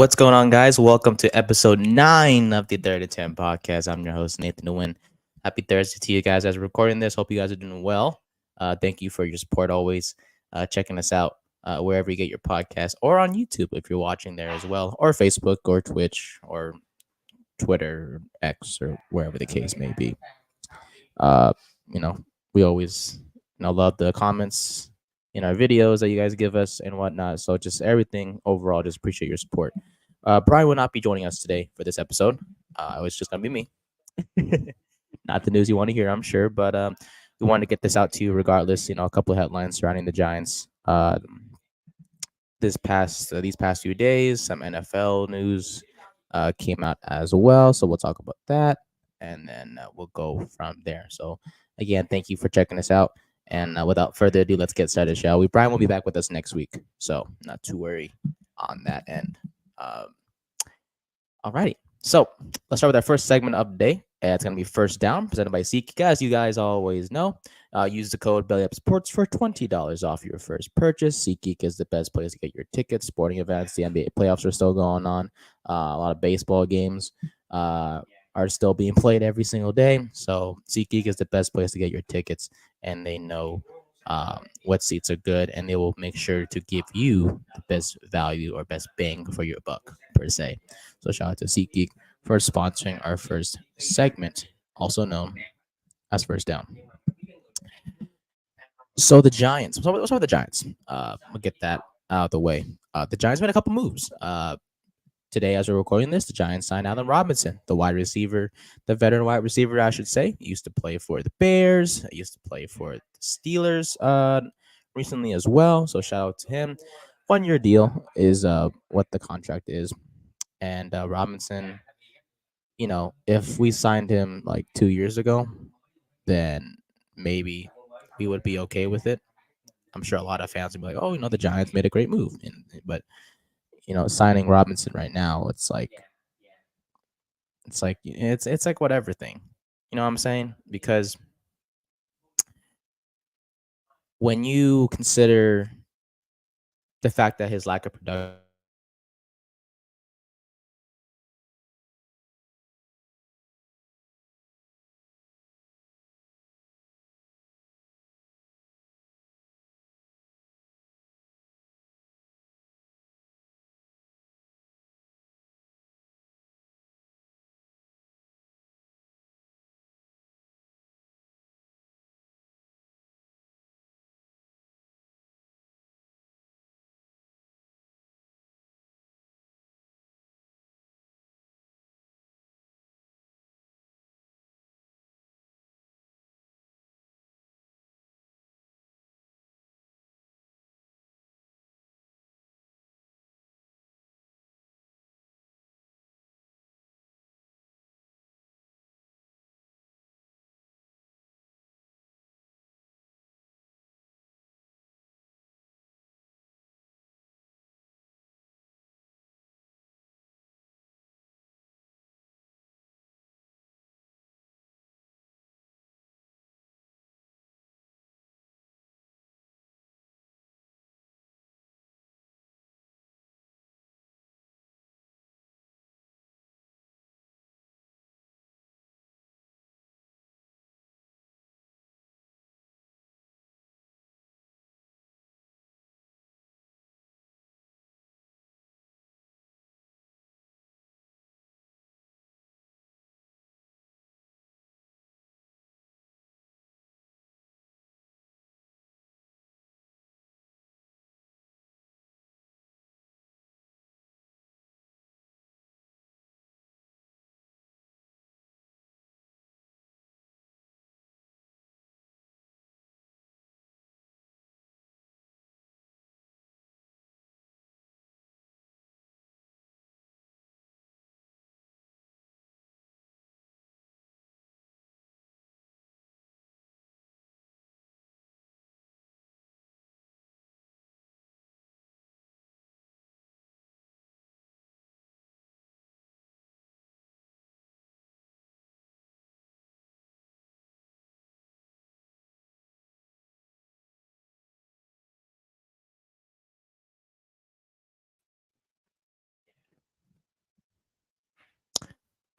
What's going on, guys? Welcome to episode 9 of the 30 to 10 podcast. I'm your host, Nathan Nguyen. Happy Thursday to you guys as we're recording this. Hope you guys are doing well. Thank you for your support always, checking us out wherever you get your podcast or on YouTube if you're watching there as well, or Facebook or Twitch or Twitter, X, or wherever the case may be. Uh, you know, we always love the comments in our videos that you guys give us and whatnot. So just everything overall, just appreciate your support. Brian will not be joining us today for this episode. It's just gonna be me. Not the news you want to hear, I'm sure, but we wanted to get this out to you regardless. A couple of headlines surrounding the Giants. These past few days, some NFL news came out as well, so we'll talk about that, and then we'll go from there. So again, thank you for checking us out, and without further ado, let's get started, shall we? Brian will be back with us next week, so not to worry on that end. Alrighty, so let's start with our first segment of the day. It's going to be First Down, presented by SeatGeek. As you guys always know, use the code BELLYUPSPORTS for $20 off your first purchase. SeatGeek is the best place to get your tickets. Sporting events, the NBA playoffs are still going on. A lot of baseball games are still being played every single day. So SeatGeek is the best place to get your tickets, and they know what seats are good, and they will make sure to give you the best value or best bang for your buck, per se. So shout out to SeatGeek for sponsoring our first segment, also known as First Down. So the Giants. What's up with the Giants? We'll get that out of the way. The Giants made a couple moves. Today, as we're recording this, the Giants signed Allen Robinson, the wide receiver, the veteran wide receiver, I should say. He used to play for the Bears. He used to play for the Steelers recently as well. So shout out to him. 1 year deal is what the contract is. And Robinson, if we signed him like 2 years ago, then maybe we would be okay with it. I'm sure a lot of fans would be like, "Oh, the Giants made a great move," but signing Robinson right now, it's like whatever thing. You know what I'm saying? Because when you consider the fact that his lack of production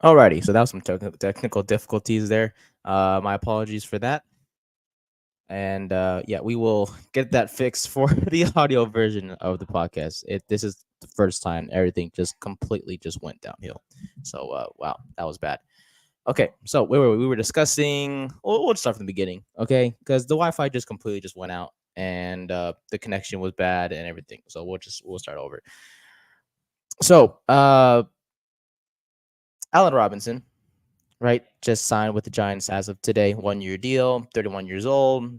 Alrighty, so that was some technical difficulties there. My apologies for that. And yeah, we will get that fixed for the audio version of the podcast. This is the first time everything just completely just went downhill. So wow, that was bad. Okay, so we were discussing. We'll start from the beginning, okay? Because the Wi-Fi just completely just went out, and the connection was bad and everything. So we'll start over. So Allen Robinson, right, just signed with the Giants as of today, 1 year deal, 31 years old.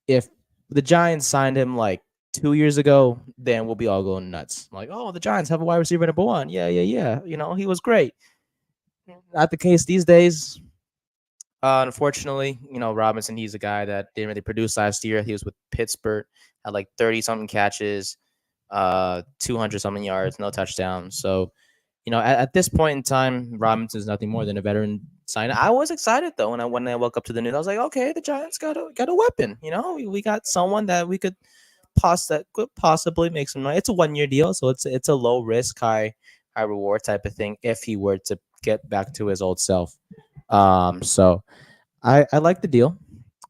If the Giants signed him like 2 years ago, then we'll be all going nuts. Like, oh, the Giants have a wide receiver number one. Yeah, yeah, yeah. You know, he was great. Not the case these days. Unfortunately, you know, Robinson, he's a guy that didn't really produce last year. He was with Pittsburgh, had like 30 something catches, 200 something yards, no touchdowns. So, you know, at this point in time, Robinson's nothing more than a veteran sign. I was excited though when I woke up to the news. I was like, okay, the Giants got a weapon. You know, we got someone that we could that could possibly make some money. It's a 1 year deal, so it's a low risk, high reward type of thing if he were to get back to his old self. So I like the deal,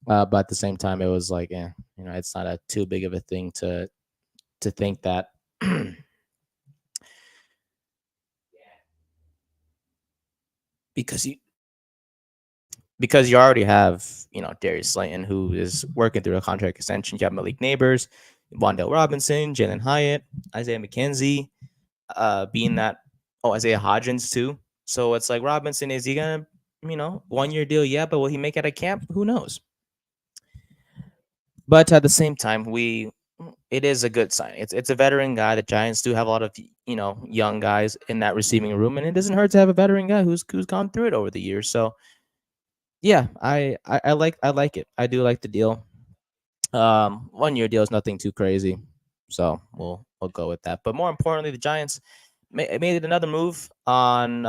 but at the same time, it was like, you know, it's not a too big of a thing to think that. because you because you already have, you know, Darius Slayton, who is working through a contract extension. You have Malik Neighbors, Wandale Robinson, Jalen Hyatt, Isaiah McKenzie, being that, oh, Isaiah Hodgins too. So it's like, Robinson, is he gonna, you know, 1 year deal? Yeah, but will he make it at camp? Who knows? But at the same time, it is a good sign. It's a veteran guy. The Giants do have a lot of, you know, young guys in that receiving room, and it doesn't hurt to have a veteran guy who's gone through it over the years. So yeah, I like it. I do like the deal. 1 year deal is nothing too crazy, so we'll go with that. But more importantly, the Giants made another move on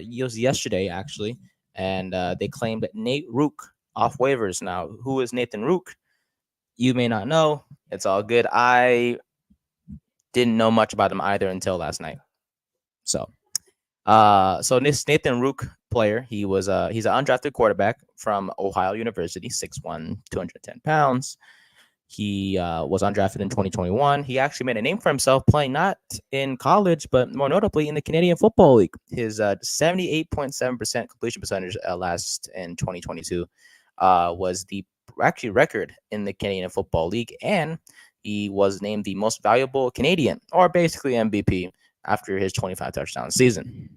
it was yesterday actually, and they claimed that Nate Rourke off waivers. Now, who is Nathan Rourke? You may not know. It's all good. I didn't know much about him either until last night. So, so this Nathan Rourke player, he's an undrafted quarterback from Ohio University, 6'1", 210 pounds. He was undrafted in 2021. He actually made a name for himself playing not in college, but more notably in the Canadian Football League. His 78.7% completion percentage last in 2022 was the actually record in the Canadian Football League, and he was named the most valuable Canadian, or basically MVP, after his 25 touchdown season.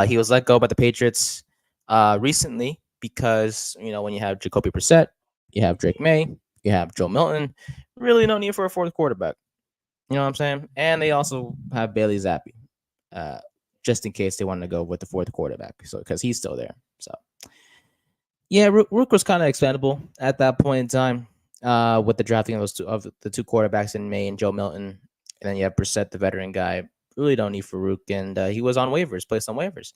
He was let go by the Patriots recently because, you know, when you have Jacoby Brissett, you have Drake May, you have Joe Milton, really no need for a fourth quarterback. You know what I'm saying? And they also have Bailey Zappi, just in case they wanted to go with the fourth quarterback. So because he's still there. So yeah, Rook was kind of expendable at that point in time with the drafting of the two quarterbacks in May and Joe Milton. And then you have Brissett, the veteran guy. Really don't need Farouk, and he was on waivers, placed on waivers.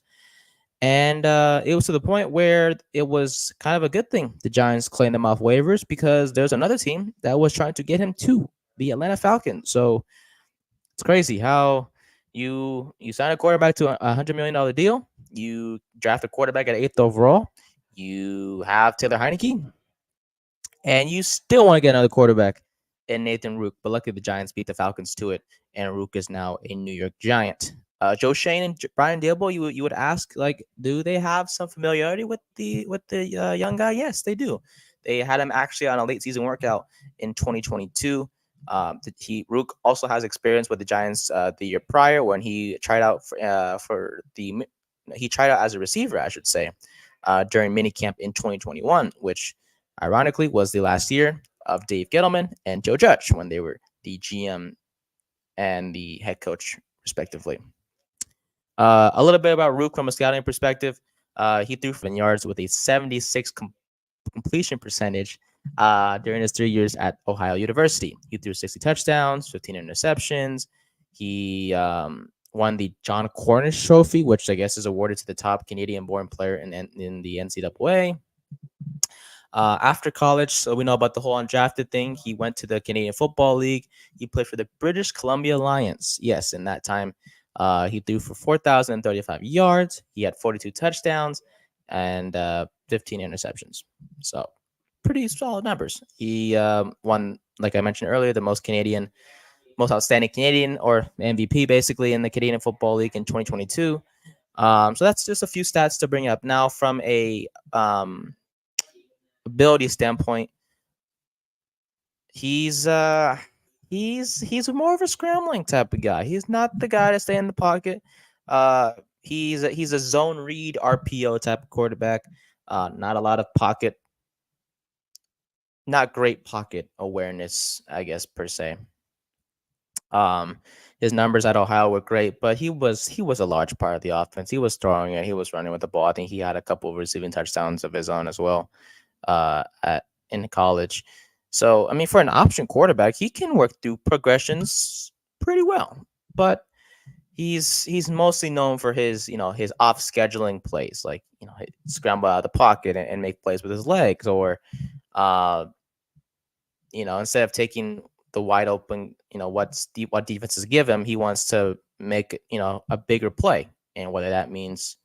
And it was to the point where it was kind of a good thing the Giants claimed him off waivers, because there's another team that was trying to get him too, the Atlanta Falcons. So it's crazy how you sign a quarterback to a $100 million deal, you draft a quarterback at 8th overall, you have Taylor Heineke, and you still want to get another quarterback in Nathan Rourke. But luckily, the Giants beat the Falcons to it, and Rourke is now a New York Giant. Joe Shane and Brian Daboll, you would ask, like, do they have some familiarity with the young guy? Yes, they do. They had him actually on a late season workout in 2022. Rourke also has experience with the Giants the year prior when he tried out he tried out as a receiver, I should say, during minicamp in 2021, which ironically was the last year of Dave Gettleman and Joe Judge when they were the GM and the head coach, respectively. A little bit about Rook from a scouting perspective. He threw for yards with a 76 completion percentage during his 3 years at Ohio University. He threw 60 touchdowns, 15 interceptions. He won the John Cornish Trophy, which I guess is awarded to the top Canadian-born player in the NCAA. After college, so we know about the whole undrafted thing. He went to the Canadian Football League. He played for the British Columbia Lions. Yes, in that time, He threw for 4,035 yards. He had 42 touchdowns and 15 interceptions. So pretty solid numbers. He won, like I mentioned earlier, the most outstanding Canadian or MVP basically in the Canadian Football League in 2022. So that's just a few stats to bring up. Now, from a ability standpoint, he's he's more of a scrambling type of guy. He's not the guy to stay in the pocket. He's a zone read RPO type of quarterback. Not a lot of pocket, not great pocket awareness, I guess per se. Um, his numbers at Ohio were great, but he was a large part of the offense. He was throwing it, he was running with the ball. I think he had a couple of receiving touchdowns of his own as well, at in college. So I mean, for an option quarterback, he can work through progressions pretty well. But he's mostly known for his his off scheduling plays, like scramble out of the pocket and make plays with his legs, or uh instead of taking the wide open, what defenses give him, he wants to make, a bigger play. And whether that means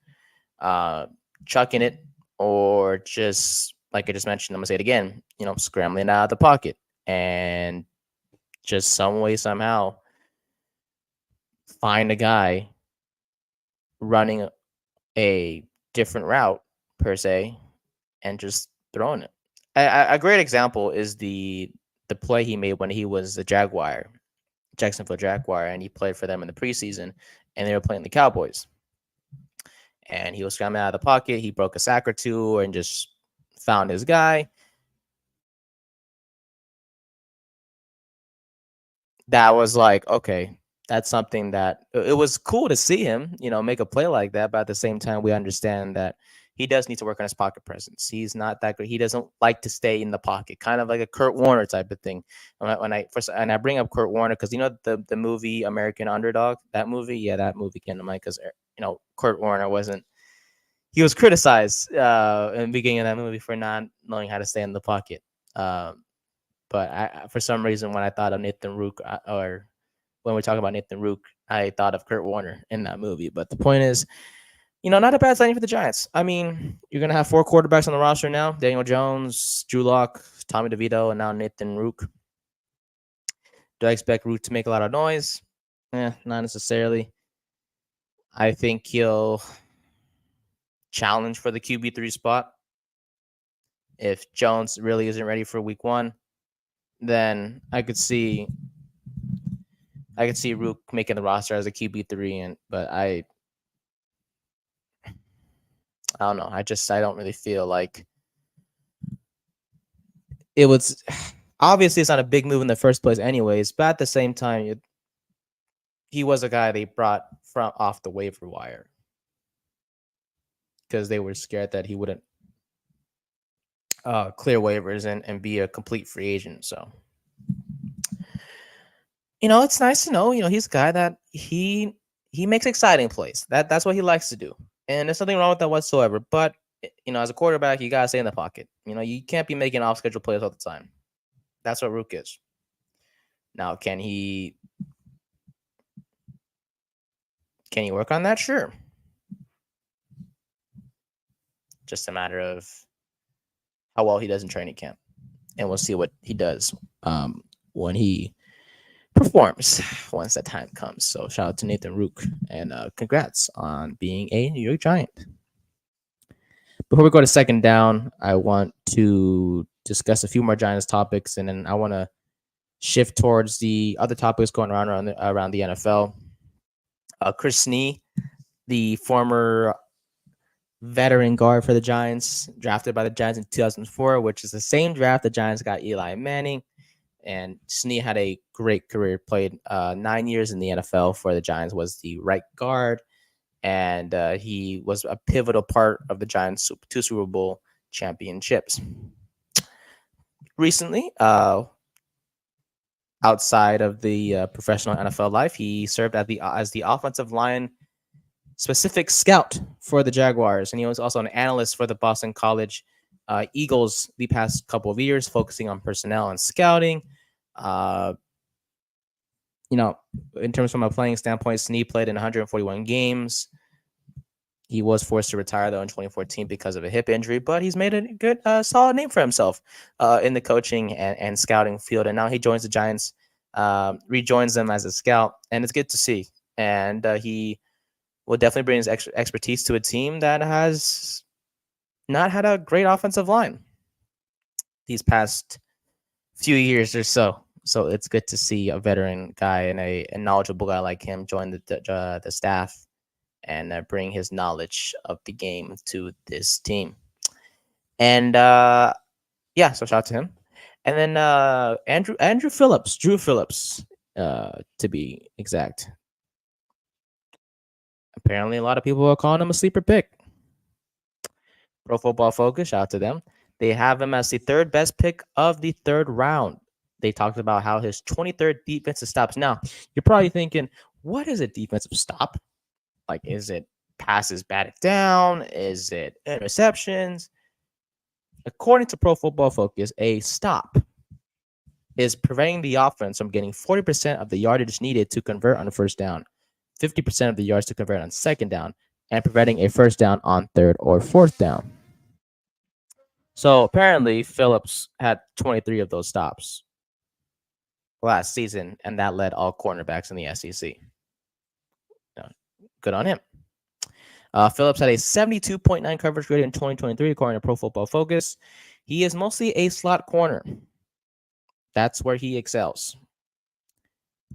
uh, chucking it or just, like I just mentioned, I'm going to say it again, scrambling out of the pocket and just some way, somehow find a guy running a different route per se and just throwing it. A great example is the play he made when he was a Jacksonville Jaguar, and he played for them in the preseason, and they were playing the Cowboys. And he was scrambling out of the pocket. He broke a sack or two and just found his guy. That was like, okay, that's something that it was cool to see him, make a play like that. But at the same time, we understand that he does need to work on his pocket presence. He's not that great. He doesn't like to stay in the pocket, kind of like a Kurt Warner type of thing. When I bring up Kurt Warner, because the movie American Underdog, that movie, yeah, that movie came to mind because Kurt Warner wasn't. He was criticized in the beginning of that movie for not knowing how to stay in the pocket. But for some reason, when I thought of Nathan Rourke, or when we talk about Nathan Rourke, I thought of Kurt Warner in that movie. But the point is, not a bad signing for the Giants. I mean, you're going to have 4 quarterbacks on the roster now: Daniel Jones, Drew Lock, Tommy DeVito, and now Nathan Rourke. Do I expect Rourke to make a lot of noise? Not necessarily. I think he'll challenge for the QB3 spot. If Jones really isn't ready for week 1, then I could see Rourke making the roster as a QB3, but I don't know. I don't really feel like it was. Obviously, it's not a big move in the first place, anyways. But at the same time, he was a guy they brought from off the waiver wire because they were scared that he wouldn't clear waivers and be a complete free agent. So, it's nice to know. He's a guy that he makes exciting plays. That's what he likes to do, and there's nothing wrong with that whatsoever. But as a quarterback, you gotta stay in the pocket. You can't be making off schedule plays all the time. That's what Rourke is. Now, can he work on that? Sure. Just a matter of how well he does in training camp, and we'll see what he does when he performs once that time comes. So shout out to Nathan Rourke, and congrats on being a New York Giant. Before we go to second down, I want to discuss a few more Giants topics, and then I want to shift towards the other topics going around the NFL. Chris Snee, the former veteran guard for the Giants, drafted by the Giants in 2004, which is the same draft the Giants got Eli Manning. And Snee had a great career, played 9 years in the NFL for the Giants, was the right guard, and he was a pivotal part of the Giants' 2 Super Bowl championships. Recently, outside of the professional NFL life, he served as the offensive line specific scout for the Jaguars, and he was also an analyst for the Boston College Eagles the past couple of years, focusing on personnel and scouting. in terms from a playing standpoint, Snead played in 141 games. He was forced to retire, though, in 2014 because of a hip injury, but he's made a good, solid name for himself in the coaching and scouting field. And now he joins the Giants, rejoins them as a scout, and it's good to see. And he will definitely bring his expertise to a team that has not had a great offensive line these past few years or so. So it's good to see a veteran guy and a knowledgeable guy like him join the staff and bring his knowledge of the game to this team. And yeah, so shout out to him. And then Drew Phillips, to be exact. Apparently, a lot of people are calling him a sleeper pick. Pro Football Focus, shout out to them. They have him as the third best pick of the third round. They talked about how his 23rd defensive stops. Now, you're probably thinking, what is a defensive stop? Like, is it passes batted down? Is it interceptions? According to Pro Football Focus, a stop is preventing the offense from getting 40% of the yardage needed to convert on the first down, 50% of the yards to convert on second down, and preventing a first down on third or fourth down. So apparently, Phillips had 23 of those stops last season, and that led all cornerbacks in the SEC. Good on him. Phillips had a 72.9 coverage grade in 2023, according to Pro Football Focus. He is mostly a slot corner. That's where he excels.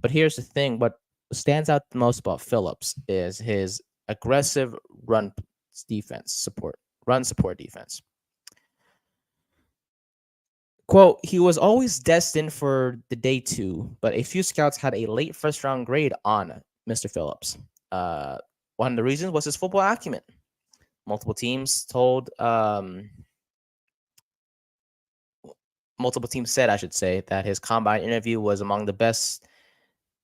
But here's the thing. What stands out the most about Phillips is his aggressive run support defense. Quote, he was always destined for the day two, but a few scouts had a late first round grade on Mr. Phillips. One of the reasons was his football acumen. Multiple teams said, I should say, that his combine interview was among the best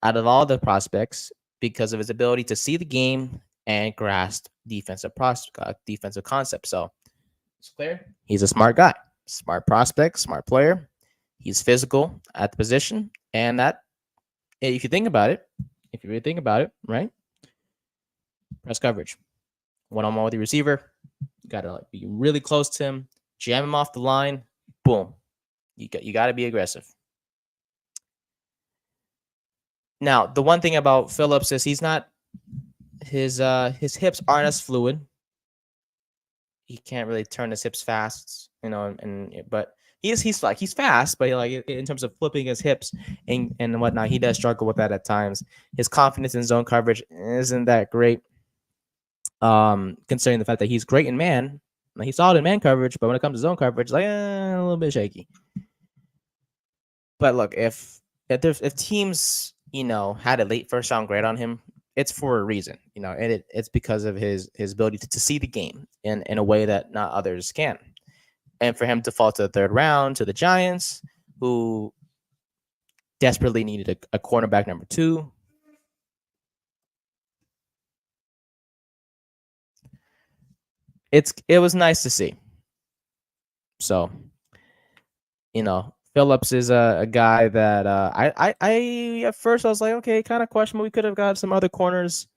out of all the prospects because of his ability to see the game and grasp defensive concepts. So it's clear he's a smart guy, smart prospect, smart player. He's physical at the position, and that, if you really think about it, right? Press coverage, one-on-one with the receiver. You gotta be really close to him, jam him off the line. Boom, you got to be aggressive. Now, the one thing about Phillips is he's not his hips aren't as fluid. He can't really turn his hips fast, but he's fast, but like in terms of flipping his hips and whatnot, he does struggle with that at times. His confidence in zone coverage isn't that great. Considering the fact that he's great in man, like he's solid in man coverage, but when it comes to zone coverage, like a little bit shaky. But look, if teams had a late first round grade on him, it's for a reason, and it's because of his ability to see the game in a way that not others can. And for him to fall to the third round to the Giants, who desperately needed a cornerback number 2. It was nice to see. So, Phillips is a guy that I at first I was like, okay, kind of questionable. We could have got some other corners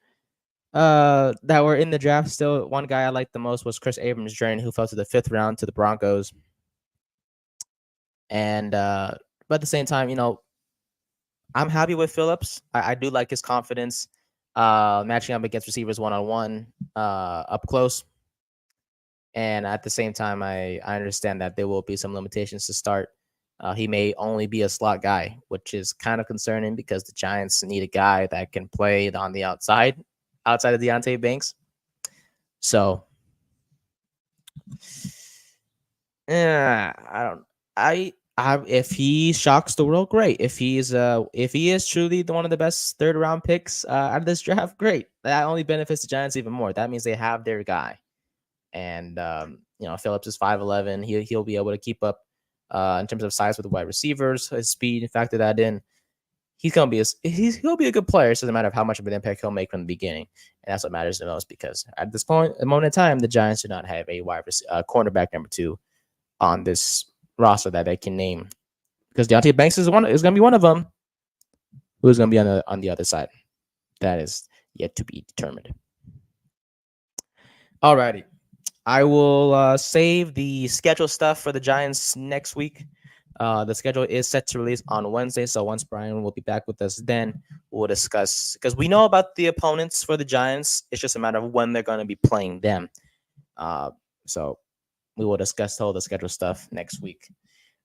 that were in the draft still. One guy I liked the most was Chris Abrams-Drain, who fell to the 5th round to the Broncos. And but at the same time, I'm happy with Phillips. I do like his confidence matching up against receivers one-on-one up close. And at the same time, I understand that there will be some limitations to start. He may only be a slot guy, which is kind of concerning because the Giants need a guy that can play on the outside of Deontay Banks. So, if he shocks the world, great. If he is truly one of the best third round picks out of this draft, great. That only benefits the Giants even more. That means they have their guy. And Phillips is 5'11". He'll be able to keep up in terms of size with the wide receivers, his speed. Factor that in, he'll be a good player. It doesn't matter how much of an impact he'll make from the beginning, and that's what matters the most. Because at this moment in time, the Giants do not have a cornerback number 2 on this roster that they can name. Because Deontay Banks is going to be one of them. Who's going to be on the other side? That is yet to be determined. Alrighty. I will save the schedule stuff for the Giants next week. The schedule is set to release on Wednesday, so once Brian will be back with us, then we'll discuss, because we know about the opponents for the Giants. It's just a matter of when they're going to be playing them. So we will discuss all the schedule stuff next week.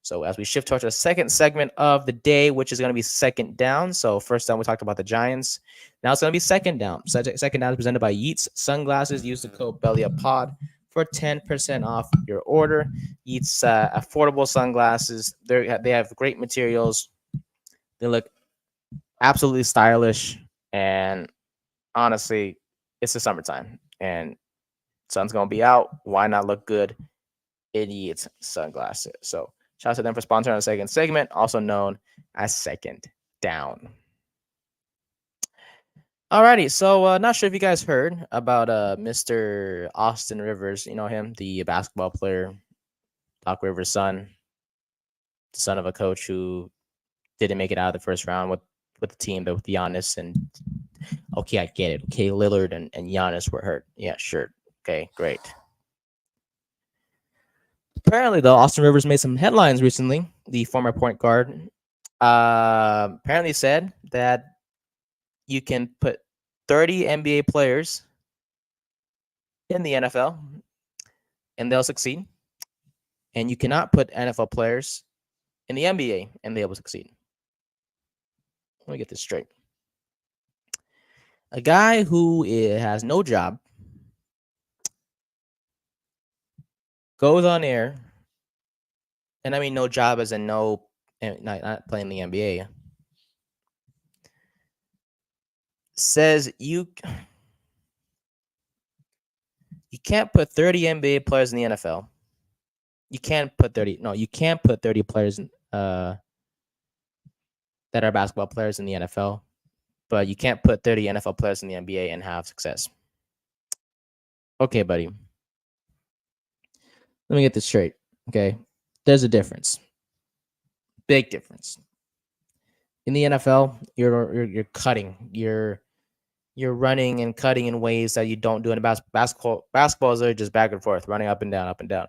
So as we shift towards the second segment of the day, which is going to be second down. So first down, we talked about the Giants. Now it's going to be second down. Second down is presented by Yeats Sunglasses. Use the code BELLYUPPOD for 10% off your order. Yeats affordable sunglasses. They have great materials. They look absolutely stylish. And honestly, it's the summertime. And sun's going to be out. Why not look good in Yeats sunglasses? So shout out to them for sponsoring the second segment, also known as Second Down. Alrighty, so not sure if you guys heard about Mr. Austin Rivers. You know him, the basketball player, Doc Rivers' son, the son of a coach who didn't make it out of the first round with the team, but with Giannis and okay, I get it. Okay, Lillard and Giannis were hurt. Yeah, sure. Okay, great. Apparently, though, Austin Rivers made some headlines recently. The former point guard apparently said that you can put 30 NBA players in the NFL and they'll succeed. And you cannot put NFL players in the NBA and they will succeed. Let me get this straight. A guy who has no job goes on air, and I mean no job as in not playing the NBA, says you can't put 30 NBA players in the NFL. You can't put 30 players in, that are basketball players in the NFL, but you can't put 30 NFL players in the NBA and have success. Okay, buddy. Let me get this straight. Okay. There's a difference. Big difference. In the NFL, you're cutting. You're running and cutting in ways that you don't do in basketball. Basketballs are just back and forth, running up and down, up and down.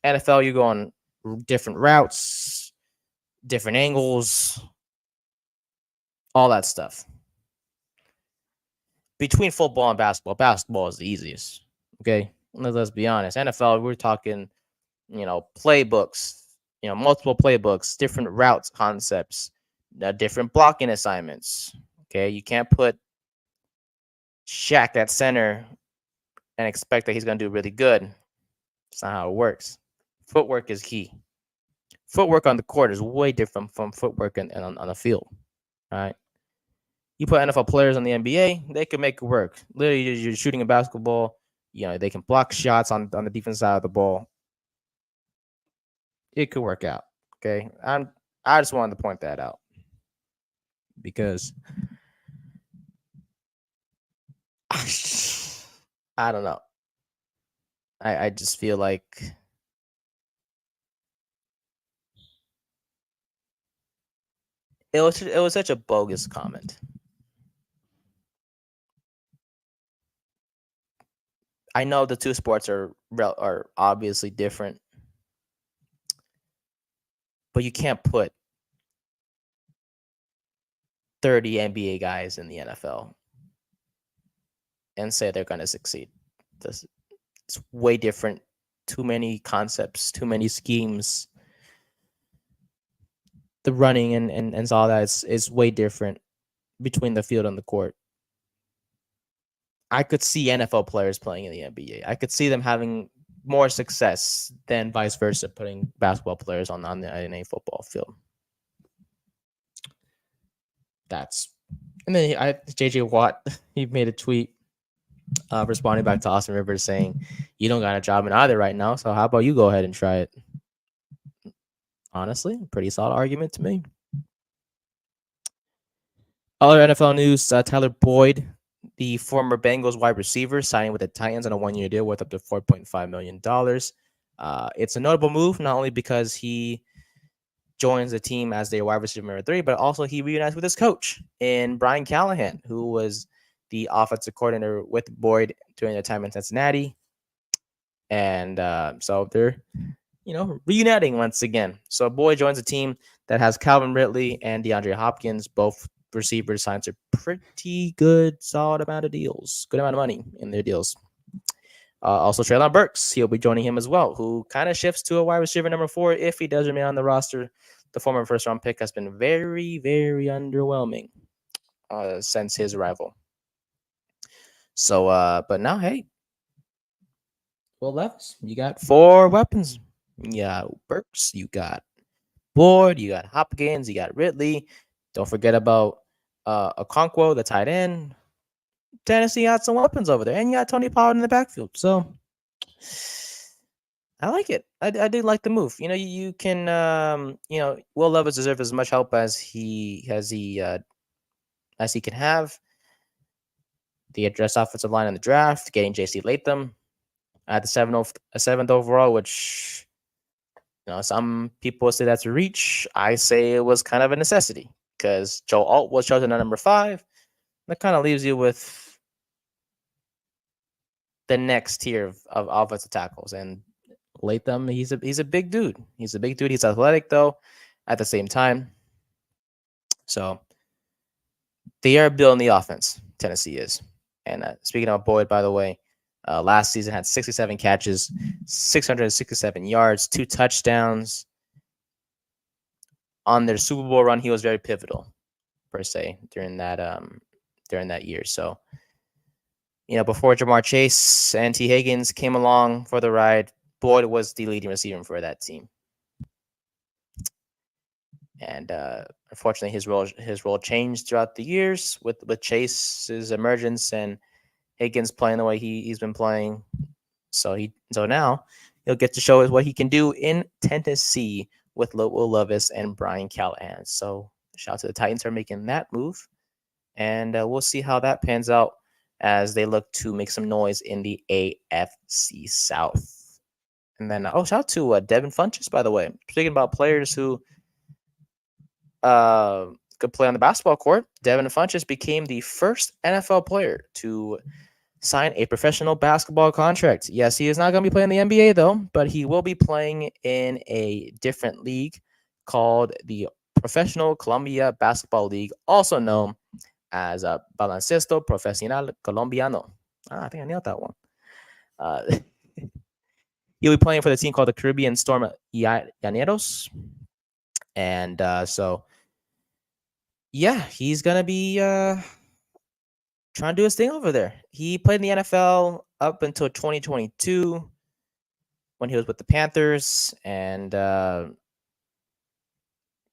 NFL, you go on different routes, different angles, all that stuff. Between football and basketball is the easiest. Okay, let's be honest. NFL, we're talking, playbooks, multiple playbooks, different routes, concepts, different blocking assignments. Okay, you can't put Shaq at center and expect that he's going to do really good. It's not how it works. Footwork is key. Footwork on the court is way different from footwork on the field. All right. You put NFL players on the NBA, they can make it work. Literally, you're shooting a basketball. They can block shots on the defense side of the ball. It could work out. Okay. I just wanted to point that out because I don't know. I just feel like it was such a bogus comment. I know the two sports are obviously different, but you can't put 30 NBA guys in the NFL and say they're going to succeed. It's way different. Too many concepts, too many schemes. The running and all that is way different between the field and the court. I could see NFL players playing in the NBA. I could see them having more success than vice versa, putting basketball players on in a football field. And then JJ Watt, he made a tweet responding back to Austin Rivers saying, "You don't got a job in either right now, so how about you go ahead and try it?" Honestly, pretty solid argument to me. Other NFL news: Tyler Boyd, the former Bengals wide receiver, signing with the Titans on a one-year deal worth up to $4.5 million. It's a notable move, not only because he joins the team as their wide receiver number 3, but also he reunites with his coach in Brian Callahan, who was the offensive coordinator with Boyd during their time in Cincinnati. And so they're, reuniting once again. So Boyd joins a team that has Calvin Ridley and DeAndre Hopkins, both receivers signed to pretty good, solid amount of deals, good amount of money in their deals. Also, Treylon Burks, he'll be joining him as well, who kind of shifts to a wide receiver number 4 if he does remain on the roster. The former first-round pick has been very, very underwhelming since his arrival. So, but now, hey, Will Levis, you got 4 weapons. You got Burks, you got Boyd, you got Hopkins, you got Ridley. Don't forget about Okonkwo, the tight end. Tennessee got some weapons over there, and you got Tony Pollard in the backfield. So I like it. I did like the move. You can, Will Levis deserves as much help as he can have. The address offensive line in the draft, getting J.C. Latham at the 7th overall, which some people say that's a reach. I say it was kind of a necessity because Joe Alt was chosen at number 5. That kind of leaves you with the next tier of offensive tackles, and Latham, he's a big dude. He's a big dude. He's athletic though, at the same time. So they are building the offense. Tennessee is. And speaking of Boyd, by the way, last season had 67 catches, 667 yards, 2 touchdowns. On their Super Bowl run, he was very pivotal, per se, during that year. So, before Jamar Chase and T. Higgins came along for the ride, Boyd was the leading receiver for that team. And unfortunately, his role changed throughout the years with Chase's emergence and Higgins playing the way he's been playing. So now he'll get to show us what he can do in Tennessee with Will Levis and Brian Callahan. So shout out to the Titans for making that move, and we'll see how that pans out as they look to make some noise in the AFC South. And then, shout out to Devin Funchess, by the way. Speaking about players who could play on the basketball court, Devin Funchess became the first NFL player to sign a professional basketball contract. Yes, he is not going to be playing the NBA, though, but he will be playing in a different league called the Professional Colombia Basketball League, also known as Baloncesto Profesional Colombiano. I think I nailed that one. He'll be playing for the team called the Caribbean Storm Llaneros. And so, yeah, he's going to be trying to do his thing over there. He played in the NFL up until 2022 when he was with the Panthers. And,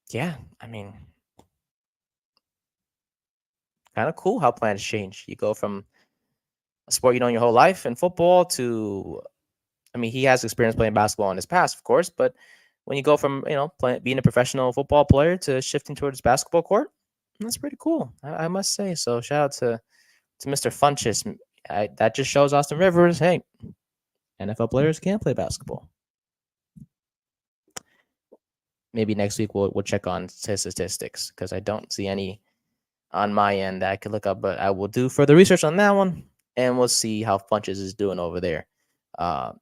yeah, I mean, kind of cool how plans change. You go from a sport you know your whole life in football to, he has experience playing basketball in his past, of course, but when you go from, being a professional football player to shifting towards basketball court, that's pretty cool, I must say. So shout out to Mr. Funchess. That just shows Austin Rivers, hey, NFL players can play basketball. Maybe next week we'll check on his statistics because I don't see any on my end that I could look up, but I will do further research on that one, and we'll see how Funchess is doing over there. I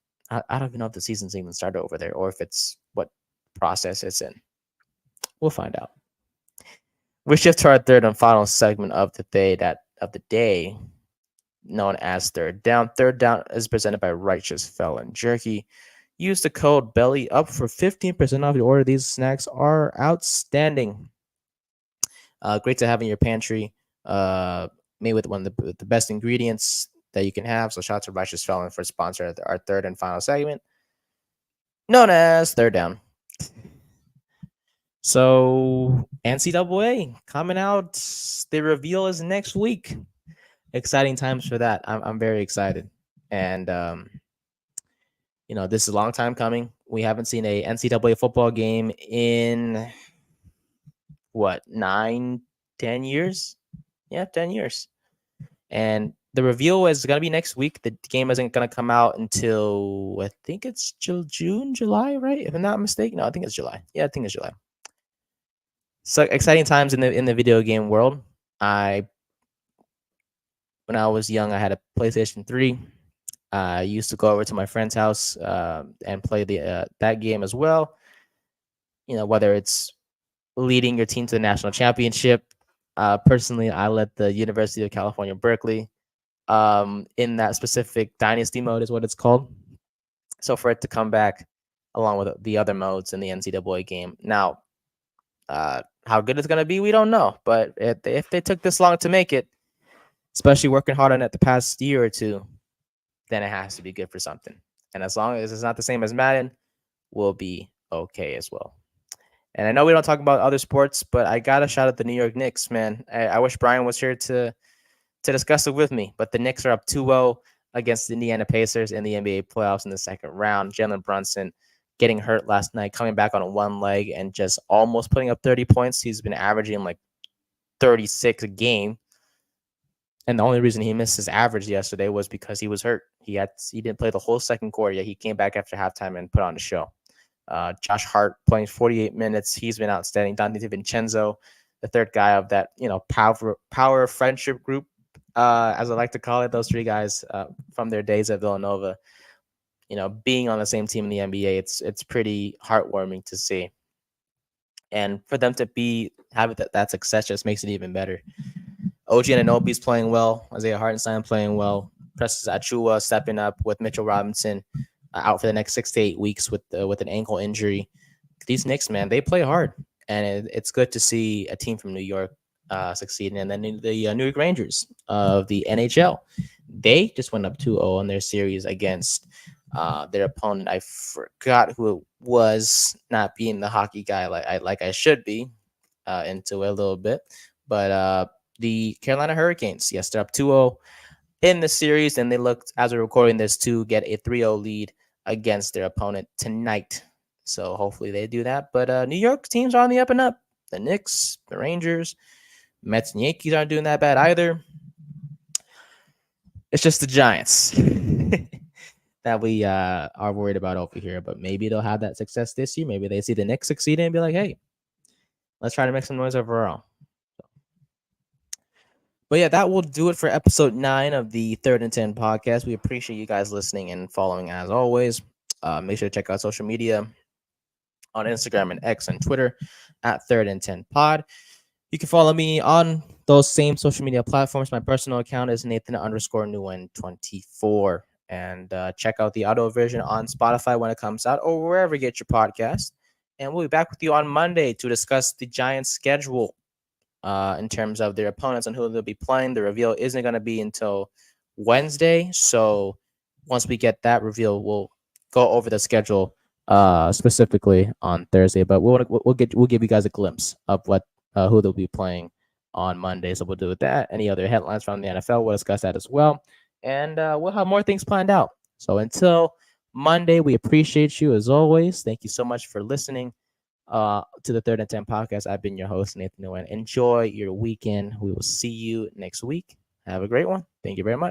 don't even know if the season's even started over there or if it's what process it's in. We'll find out. We shift to our third and final segment of the day, known as Third Down. Third Down is presented by Righteous Felon Jerky. Use the code BELLYUP for 15% off your order. These snacks are outstanding. Great to have in your pantry. Made with one of the best ingredients that you can have. So shout out to Righteous Felon for sponsoring our third and final segment, known as Third Down. So NCAA coming out. The reveal is next week. Exciting times for that. I'm very excited. And this is a long time coming. We haven't seen a NCAA football game in 9-10 years? Yeah, 10 years. And the reveal is going to be next week. The game isn't going to come out until, I think it's June, July, right? If I'm not mistaken. No, I think it's July. Yeah, I think it's July. So exciting times in the video game world. I When I was young, I had a PlayStation 3. I used to go over to my friend's house and play the that game as well. Whether it's leading your team to the national championship. Personally, I led the University of California, Berkeley in that specific dynasty mode is what it's called. So for it to come back along with the other modes in the NCAA game. Now, how good it's going to be, we don't know. But if they took this long to make it, especially working hard on it the past year or two, then it has to be good for something. And as long as it's not the same as Madden, we'll be okay as well. And I know we don't talk about other sports, but I got to shout out the New York Knicks, man. I wish Brian was here to discuss it with me, but the Knicks are up 2-0 against the Indiana Pacers in the NBA playoffs in the second round. Jalen Brunson getting hurt last night, coming back on one leg and just almost putting up 30 points. He's been averaging like 36 a game. And the only reason he missed his average yesterday was because he was hurt. He didn't play the whole second quarter yet. He came back after halftime and put on a show. Josh Hart playing 48 minutes. He's been outstanding. Dante DiVincenzo, the third guy of that power friendship group, as I like to call it. Those three guys from their days at Villanova, being on the same team in the NBA, it's pretty heartwarming to see. And for them to have that success just makes it even better. OG Anunoby's playing well. Isaiah Hartenstein playing well. Precious Achua stepping up with Mitchell Robinson out for the next 6 to 8 weeks with an ankle injury. These Knicks, man, they play hard, and it's good to see a team from New York succeeding. And then the New York Rangers of the NHL, they just went up 2-0 in their series against their opponent. I forgot who it was, not being the hockey guy like I should be into it a little bit, but the Carolina Hurricanes, yes, they're up 2-0 in the series, and they looked, as we're recording this, to get a 3-0 lead against their opponent tonight. So hopefully they do that. But New York teams are on the up and up. The Knicks, the Rangers, Mets and Yankees aren't doing that bad either. It's just the Giants that we are worried about over here. But maybe they'll have that success this year. Maybe they see the Knicks succeeding and be like, hey, let's try to make some noise over our own. But yeah, that will do it for episode 9 of the 3rd and 10 podcast. We appreciate you guys listening and following as always. Make sure to check out social media on Instagram and X and Twitter at 3rd and 10 pod. You can follow me on those same social media platforms. My personal account is Nathan_Nguyen24. And check out the audio version on Spotify when it comes out or wherever you get your podcast. And we'll be back with you on Monday to discuss the Giants' schedule. In terms of their opponents and who they'll be playing. The reveal isn't going to be until Wednesday. So once we get that reveal, we'll go over the schedule specifically on Thursday. But we'll give you guys a glimpse of who they'll be playing on Monday. So we'll do with that. Any other headlines from the NFL, we'll discuss that as well. And we'll have more things planned out. So until Monday, we appreciate you as always. Thank you so much for listening to the 3rd and 10 podcast. I've been your host, Nathan Nguyen. Enjoy your weekend. We will see you next week. Have a great one. Thank you very much.